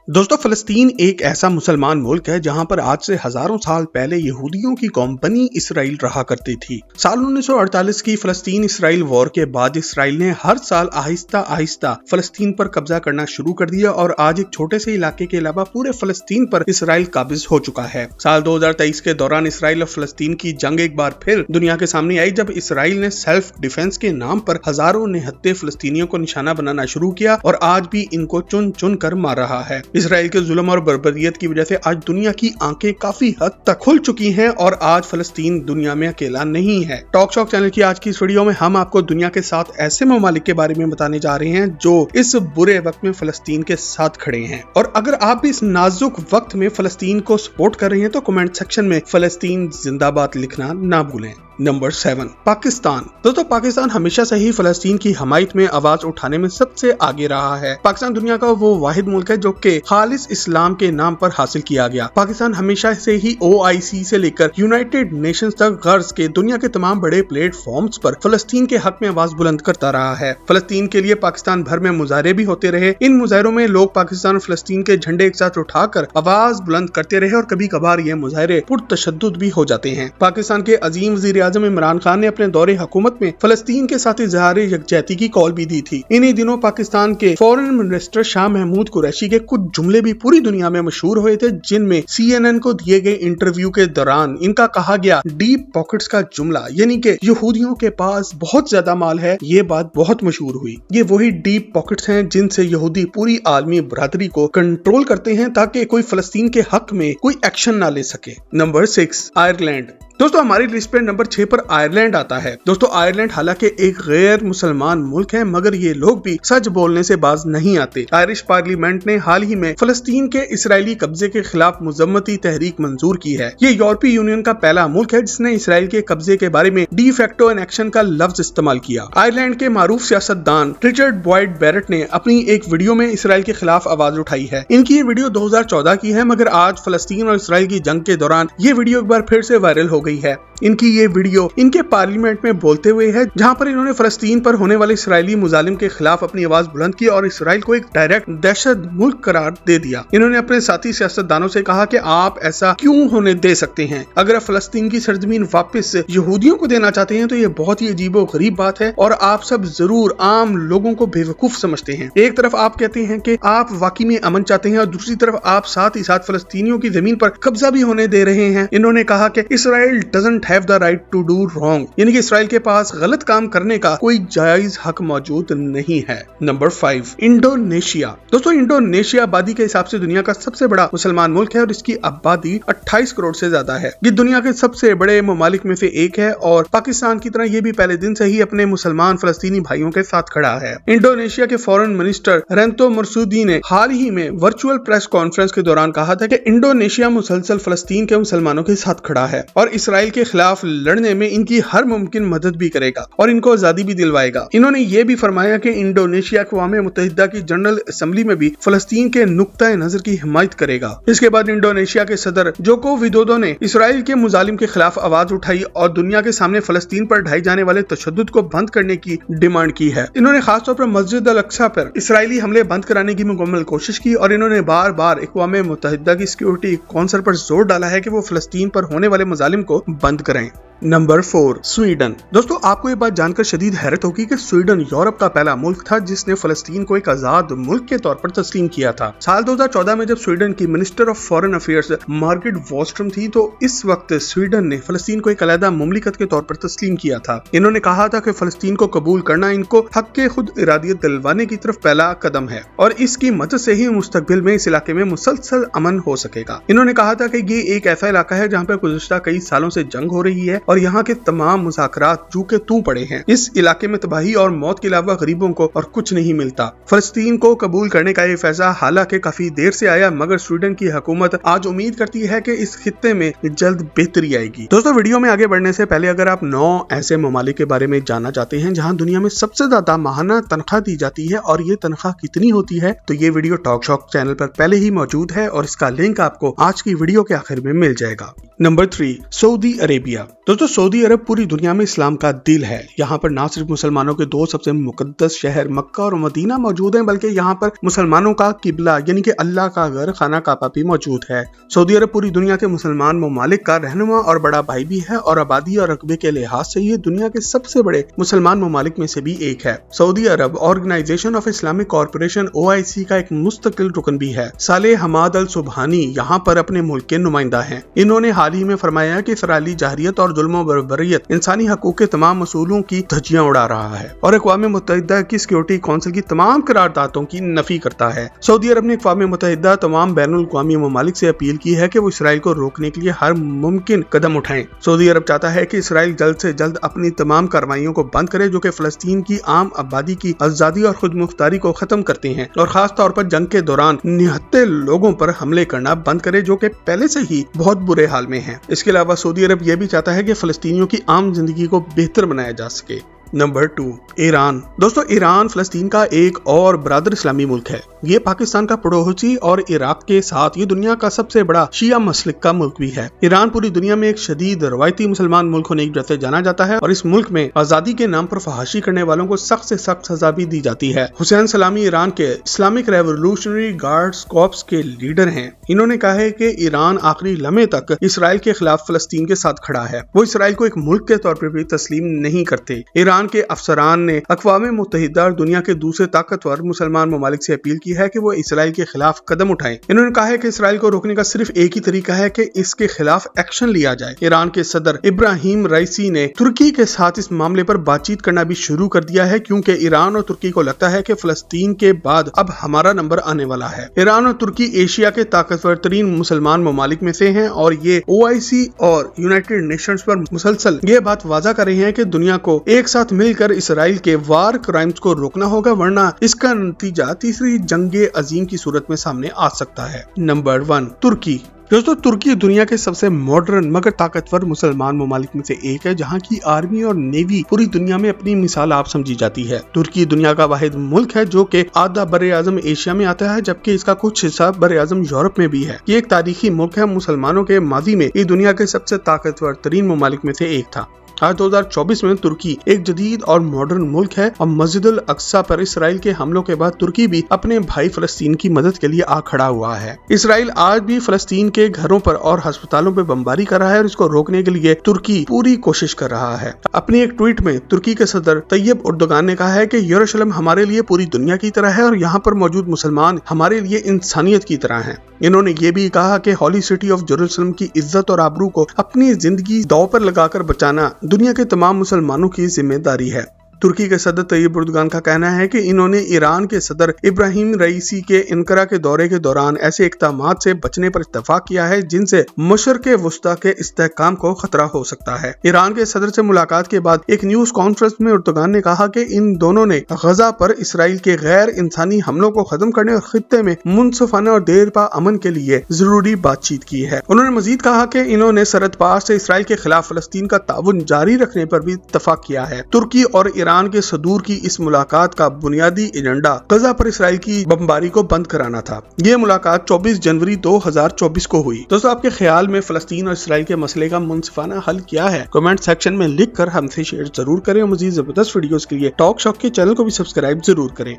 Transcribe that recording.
दोस्तों फलस्तीन एक ऐसा मुसलमान मुल्क है जहां पर आज से हजारों साल पहले यहूदियों की कौम बनी इसराइल रहा करती थी। साल 1948 की फलस्तीन इसराइल वॉर के बाद इसराइल ने हर साल आहिस्ता आहिस्ता फलस्तीन पर कब्जा करना शुरू कर दिया और आज एक छोटे से इलाके के अलावा पूरे फलस्तीन पर इसराइल काबिज हो चुका है। साल 2023 के दौरान इसराइल और फलस्तीन की जंग एक बार फिर दुनिया के सामने आई, जब इसराइल ने सेल्फ डिफेंस के नाम पर हजारों निहत्थे फलस्तीनियों को निशाना बनाना शुरू किया और आज भी इनको चुन चुन कर मार रहा है। इसराइल के जुल्म और बर्बरियत की वजह से आज दुनिया की आंखें काफी हद तक खुल चुकी हैं और आज फलस्तीन दुनिया में अकेला नहीं है। टॉक शॉक चैनल की आज की इस वीडियो में हम आपको दुनिया के 7 ऐसे ममालिक के बारे में बताने जा रहे हैं जो इस बुरे वक्त में फलस्तीन के साथ खड़े हैं। और अगर आप भी इस नाजुक वक्त में फलस्तीन को सपोर्ट कर रहे हैं तो कमेंट सेक्शन में फलस्तीन जिंदाबाद लिखना ना भूलें। नंबर 7, पाकिस्तान। दोस्तों पाकिस्तान हमेशा से ही फलस्तीन की हमायत में आवाज उठाने में सबसे आगे रहा है। पाकिस्तान दुनिया का वो वाहिद मुल्क है जो कि खालिस इस्लाम के नाम पर हासिल किया गया। पाकिस्तान हमेशा से ही OIC से लेकर यूनाइटेड नेशंस तक गर्ज के दुनिया के तमाम बड़े प्लेटफॉर्म्स पर फलस्तीन के हक में आवाज बुलंद करता रहा है। फलस्तीन के लिए पाकिस्तान भर में मुजाहरे भी होते रहे। इन मुजाहरों में लोग पाकिस्तान और फलस्तीन के झंडे एक साथ उठाकर आवाज बुलंद करते रहे और कभी कभार ये मुजाहरे पुरतशद्दुद भी हो जाते हैं। पाकिस्तान के अजीम वज़ीर आज़म इमरान खान ने अपने दौरे हुकूमत में फलस्तीन के साथ इजहार यकजहती की कॉल भी दी थी। इन्हीं दिनों पाकिस्तान के फॉरेन मिनिस्टर शाह महमूद कुरैशी के कुछ जुमले भी पूरी दुनिया में मशहूर हुए थे, जिनमें CNN को दिए गए इंटरव्यू के दौरान इनका कहा गया डीप पॉकेट्स का जुमला, यानी कि यहूदियों के पास बहुत ज्यादा माल है, ये बात बहुत मशहूर हुई। ये वही डीप पॉकेट्स हैं जिनसे यहूदी पूरी आलमी बरादरी को कंट्रोल करते हैं ताकि कोई फलस्तीन के हक में कोई एक्शन ना ले सके। Number 6, Ireland. दोस्तों हमारी लिस्ट पे नंबर 6 पर आयरलैंड आता है। दोस्तों आयरलैंड हालांकि एक गैर मुसलमान मुल्क है, मगर ये लोग भी सच बोलने से बाज नहीं आते। आयरिश पार्लियामेंट ने हाल ही में फलस्तीन के इसराइली कब्जे के खिलाफ मुजम्मती तहरीक मंजूर की है। ये यूरोपीय यूनियन का पहला मुल्क है जिसने इसराइल के कब्जे के बारे में डी फैक्टो एनेक्शन का लफ्ज इस्तेमाल किया। आयरलैंड के मारूफ सियासतदान रिचर्ड बॉयड बैरेट ने अपनी एक वीडियो में इसराइल के खिलाफ आवाज उठाई है। इनकी ये वीडियो 2014 की है, मगर आज फलस्तीन और इसराइल की जंग के दौरान ये वीडियो एक बार फिर से वायरल हो गई है। इनकी ये वीडियो इनके पार्लियामेंट में बोलते हुए है, जहां पर इन्होंने फलस्तीन पर होने वाले इसराइली मुजालिम के खिलाफ अपनी आवाज बुलंद की और इसराइल को एक डायरेक्ट दहशत मुल्क करार दे दिया। इन्होंने अपने साथी सियासतदानों से कहा कि आप ऐसा क्यों होने दे सकते हैं। अगर आप फलस्तीन की सरजमीन वापस यहूदियों को देना चाहते हैं तो ये बहुत ही अजीबो गरीब बात है और आप सब जरूर आम लोगों को बेवकूफ समझते हैं। एक तरफ आप कहते हैं कि आप वाकई में अमन चाहते हैं और दूसरी तरफ आप साथ ही साथ फलस्तीनियों की जमीन पर कब्जा भी होने दे रहे हैं। इन्होंने कहा कि Israel doesn't have the right to do wrong, यानी कि इसराइल के पास गलत काम करने का कोई जायज हक मौजूद नहीं है। Number 5, Indonesia. दोस्तों इंडोनेशिया आबादी के हिसाब से दुनिया का सबसे बड़ा मुसलमान मुल्क है और इसकी आबादी 28 करोड़ से ज्यादा है। ये दुनिया के सबसे बड़े ममालिक में से एक है और पाकिस्तान की तरह ये भी पहले दिन से ही अपने मुसलमान फलस्तीनी भाइयों के साथ खड़ा है। इंडोनेशिया के फॉरेन मिनिस्टर रेंतो मरसूदी ने हाल ही में वर्चुअल प्रेस कॉन्फ्रेंस के दौरान कहा था कि इंडोनेशिया मुसलसल फलस्तीन के मुसलमानों के साथ खड़ा है और इसराइल के खिलाफ लड़ने में इनकी हर मुमकिन मदद भी करेगा और इनको आजादी भी दिलवाएगा। इन्होंने ये भी फरमाया कि इंडोनेशिया अक़वाम मुत्तहिदा की जनरल असेंबली में भी फलस्तीन के नुक्ता नजर की हिमायत करेगा। इसके बाद इंडोनेशिया के सदर जोको विदोदो ने इसराइल के मुजालिम के खिलाफ आवाज उठाई और दुनिया के सामने फलस्तीन पर ढाई जाने वाले तशद्दुद को बंद करने की डिमांड की है। इन्होंने खासतौर पर मस्जिद अल अक्सा पर इसराइली हमले बंद कराने की मुकम्मल कोशिश की और इन्होंने बार बार अक़वाम मुत्तहिदा की सिक्योरिटी काउंसिल पर जोर डाला है कि वो फलस्तीन पर होने वाले मुजालिम को बंद करें। Number 4, Sweden. दोस्तों आपको ये बात जानकर शदीद हैरत होगी कि स्वीडन यूरोप का पहला मुल्क था जिसने फलस्तीन को एक आजाद मुल्क के तौर पर तस्लीम किया था। साल 2014 में जब स्वीडन की minister of foreign affairs Margaret Wallstrom थी तो इस वक्त स्वीडन ने फलस्तीन को एक अलहदा मुमलिकत के तौर पर तस्लीम किया था। इन्होंने कहा था कि फलस्तीन को कबूल करना इनको हक के खुद इरादियत दिलवाने की तरफ पहला कदम है और इसकी मदद से ही मुस्तकबिल में इस इलाके में मुसलसल अमन हो सकेगा। इन्होंने कहा था कि ये एक ऐसा इलाका है जहाँ पे गुज़िश्ता कई सालों से जंग हो रही है और यहाँ के तमाम मुज़ाकरात जू के तू पड़े हैं। इस इलाके में तबाही और मौत के अलावा गरीबों को और कुछ नहीं मिलता। फलस्तीन को कबूल करने का ये फैसला हालांकि काफी देर से आया, मगर स्वीडन की हुकूमत आज उम्मीद करती है कि इस खित्ते में जल्द बेहतरी आएगी। दोस्तों वीडियो में आगे बढ़ने से पहले अगर आप 9 ऐसे ममालिक के बारे में जानना चाहते हैं जहाँ दुनिया में सबसे ज्यादा माहाना तनख्वाह दी जाती है और ये तनख्वाह कितनी होती है, तो ये वीडियो टॉक शॉक चैनल पर पहले ही मौजूद है और इसका लिंक आपको आज की वीडियो के आखिर में मिल जाएगा। Number 3, Saudi Arabia. दोस्तों सऊदी अरब पूरी दुनिया में इस्लाम का दिल है। यहाँ पर ना सिर्फ मुसलमानों के दो सबसे मुकद्दस शहर मक्का और मदीना मौजूद हैं, बल्कि यहाँ पर मुसलमानों का किबला यानी कि अल्लाह का घर खाना काबा भी मौजूद है। सऊदी अरब पूरी दुनिया के मुसलमान ममालिक का रहनुमा और बड़ा भाई भी है और आबादी और रकबे के लिहाज से ये दुनिया के सबसे बड़े मुसलमान ममालिक में से भी एक है। सऊदी अरब organisation of Islamic corporation OIC का एक मुस्तकिल रुकन भी है। सालेह हमाद अल सुबहानी यहाँ पर अपने मुल्क के नुमाइंदा है। इन्होंने हाल ही में फरमाया कि इसराइली जहरियत और जुल्म बर्बरियत इंसानी हकूक के तमाम असूलों की धज्जियां उड़ा रहा है और अक़वाम मुत्तहिदा की सिक्योरिटी काउंसिल की तमाम करारदादों की नफी करता है। सऊदी अरब ने अक़वाम मुत्तहिदा तमाम बैनुल अक़वामी ममालिक से अपील की है कि वो इसराइल को रोकने के लिए हर मुमकिन कदम उठाएं। सऊदी अरब चाहता है कि इसराइल जल्द से जल्द अपनी तमाम कार्रवाइयों को बंद करे जो कि फलस्तीन की आम आबादी की आजादी और खुद मुख्तारी को खत्म करते हैं और खास तौर पर जंग के दौरान निहत्थे लोगों पर हमले करना बंद करे जो कि पहले से ही बहुत बुरे हाल में है। इसके अलावा सऊदी अरब यह भी चाहता है कि फलस्तीनियों की आम जिंदगी को बेहतर बनाया जा सके। Number 2, Iran. दोस्तों ईरान फलस्तीन का एक और बरादर इस्लामी मुल्क है। ये पाकिस्तान का पड़ोसी और इराक के साथ ये दुनिया का सबसे बड़ा शिया मसलिक का मुल्क भी है। ईरान पूरी दुनिया में एक शदीद रवायती मुसलमान मुल्क होने की वजह से जाना जाता है और इस मुल्क में आजादी के नाम पर फहाशी करने वालों को सख्त से सख्त सजा भी दी जाती है। हुसैन सलामी ईरान के इस्लामिक रेवोल्यूशनरी गार्ड्स कॉर्प्स के लीडर हैं। इन्होंने कहा है कि ईरान आखिरी लम्हे तक इसराइल के खिलाफ फलस्तीन के साथ खड़ा है। वो इसराइल को एक मुल्क के तौर पर भी तस्लीम नहीं करते। ईरान के अफसरान ने अक़वाम मुत्तहिदा और दुनिया के दूसरे ताकतवर मुसलमान ममालिक से अपील की है कि वो इसराइल के खिलाफ कदम उठाएं। इन्होंने कहा है कि इसराइल को रोकने का सिर्फ एक ही तरीका है कि इसके खिलाफ एक्शन लिया जाए। ईरान के सदर इब्राहिम राइसी ने तुर्की के साथ इस मामले पर बातचीत करना भी शुरू कर दिया है क्योंकि ईरान और तुर्की को लगता है कि फलस्तीन के बाद अब हमारा नंबर आने वाला है। ईरान और तुर्की एशिया के ताकतवर तरीन मुसलमान ममालिक में से हैं और ये OIC और यूनाइटेड नेशंस पर मुसलसल ये बात वाज़ा कर रहे हैं कि दुनिया को एक साथ मिलकर इसराइल के वार क्राइम्स को रोकना होगा, वरना इसका नतीजा तीसरी जंगे अजीम की सूरत में सामने आ सकता है। नंबर 1, तुर्की। दोस्तों तुर्की दुनिया के सबसे मॉडर्न मगर ताकतवर मुसलमान ममालिक में से एक है जहां की आर्मी और नेवी पूरी दुनिया में अपनी मिसाल आप समझी जाती है। तुर्की दुनिया का वाहिद मुल्क है जो कि आधा बरे आजम एशिया में आता है जबकि इसका कुछ हिस्सा बरे आजम यूरोप में भी है। ये एक तारीखी मुल्क है। मुसलमानों के माजी में ये दुनिया के सबसे ताकतवर तरीन ममालिक में से एक था। आज 2024 में तुर्की एक जदीद और मॉडर्न मुल्क है और मस्जिदुल अक्सा पर इसराइल के हमलों के बाद तुर्की भी अपने भाई फलस्तीन की मदद के लिए आ खड़ा हुआ है। इसराइल आज भी फलस्तीन के घरों पर और अस्पतालों पर बमबारी कर रहा है और इसको रोकने के लिए तुर्की पूरी कोशिश कर रहा है। अपनी एक ट्वीट में तुर्की के सदर तैयब उर्दोगान ने कहा है कि यरूशलेम हमारे लिए पूरी दुनिया की तरह है और यहाँ पर मौजूद मुसलमान हमारे लिए इंसानियत की तरह हैं। इन्होंने ये भी कहा कि हॉली सिटी ऑफ जेरूशलेम की इज्जत और आबरू को अपनी जिंदगी दांव पर लगाकर बचाना दुनिया के तमाम मुसलमानों की जिम्मेदारी है। तुर्की के सदर तैयब उर्दोगान का कहना है कि इन्होंने ईरान के सदर इब्राहिम रईसी के इनकरा के दौरे के दौरान ऐसे इक़दामात से बचने पर इत्तफाक किया है जिनसे मशरिक़ वस्ता के इस्तेहकाम को खतरा हो सकता है। ईरान के सदर से मुलाकात के बाद एक न्यूज कॉन्फ्रेंस में उर्दोगान ने कहा कि इन दोनों ने गजा पर इसराइल के गैर इंसानी हमलों को खत्म करने और खित्ते में मुनसफाना और देरपा अमन के लिए जरूरी बातचीत की है। उन्होंने मजीद कहा कि इन्होंने सरहद पार से इसराइल के खिलाफ फलस्तीन का ताउन जारी रखने पर भी इत्तफाक किया है। तुर्की और ईरान के सदूर की इस मुलाकात का बुनियादी एजेंडा गजा पर इसराइल की बमबारी को बंद कराना था। ये मुलाकात 24 जनवरी 2024 को हुई। दोस्तों आपके ख्याल में फलस्तीन और इसराइल के मसले का मुनसिफाना हल क्या है? कमेंट सेक्शन में लिख कर हमसे शेयर जरूर करें और मजीद जबरदस्त वीडियोस के लिए टॉक शॉक के चैनल को भी सब्सक्राइब जरूर करें।